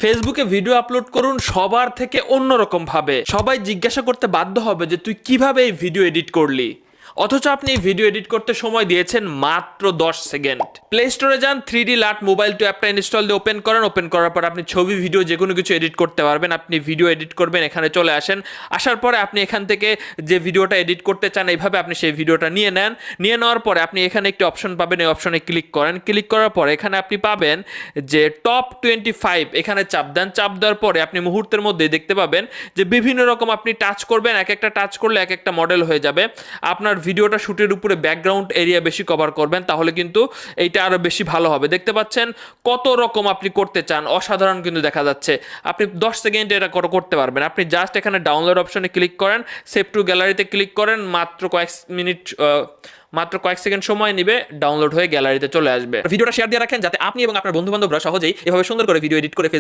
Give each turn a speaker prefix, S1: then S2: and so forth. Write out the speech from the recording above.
S1: ফেসবুকে video upload করুন সবার থেকে অন্যরকম ভাবে। সবাই জিজ্ঞাসা করতে বাধ্য হবে যে তুই কিভাবে এই ভিডিও এডিট করলি, অথচ আপনি এই ভিডিও এডিট করতে সময় দিয়েছেন মাত্র 10 সেকেন্ড। প্লে স্টোরে যান, 3D লাট মোবাইল টু অ্যাপটা ইনস্টল দিয়ে ওপেন করেন। ওপেন করার পর আপনি ছবি ভিডিও যে কোনো কিছু এডিট করতে পারবেন। আপনি ভিডিও এডিট করবেন, এখানে চলে আসেন। আসার পরে আপনি এখান থেকে যে ভিডিওটা এডিট করতে চান এইভাবে আপনি সেই ভিডিওটা নিয়ে নেন। নিয়ে নেওয়ার পরে আপনি এখানে একটি অপশন পাবেন, এই অপশনে ক্লিক করেন। ক্লিক করার পরে এখানে আপনি পাবেন যে টপ 25, এখানে চাপ দেন। চাপ দেওয়ার পরে আপনি মুহূর্তের মধ্যে দেখতে পাবেন যে বিভিন্ন রকম আপনি টাচ করবেন, এক একটা টাচ করলে এক একটা মডেল হয়ে যাবে। আপনার ভিডিওটা শুটের উপরে ব্যাকগ্রাউন্ড এরিয়া বেশি কভার করবেন, তাহলে কিন্তু এইটা আরো বেশি ভালো হবে। দেখতে পাচ্ছেন কত রকম আপনি করতে চান, অসাধারণ কিন্তু দেখা যাচ্ছে। আপনি 10 সেকেন্ডে এটা করতে পারবেন। আপনি জাস্ট এখানে ডাউনলোড অপশনে ক্লিক করেন, সেভ টু গ্যালারিতে ক্লিক করেন, মাত্র কয়েক সেকেন্ড সময় নিবে, ডাউনলোড হয়ে গ্যালারিতে চলে আসবে। ভিডিওটা শেয়ার দিয়ে রাখেন যাতে আপনি এবং আপনার বন্ধু বান্ধবরা সহজেই এভাবে সুন্দর করে ভিডিও এডিট করে ফেসবুক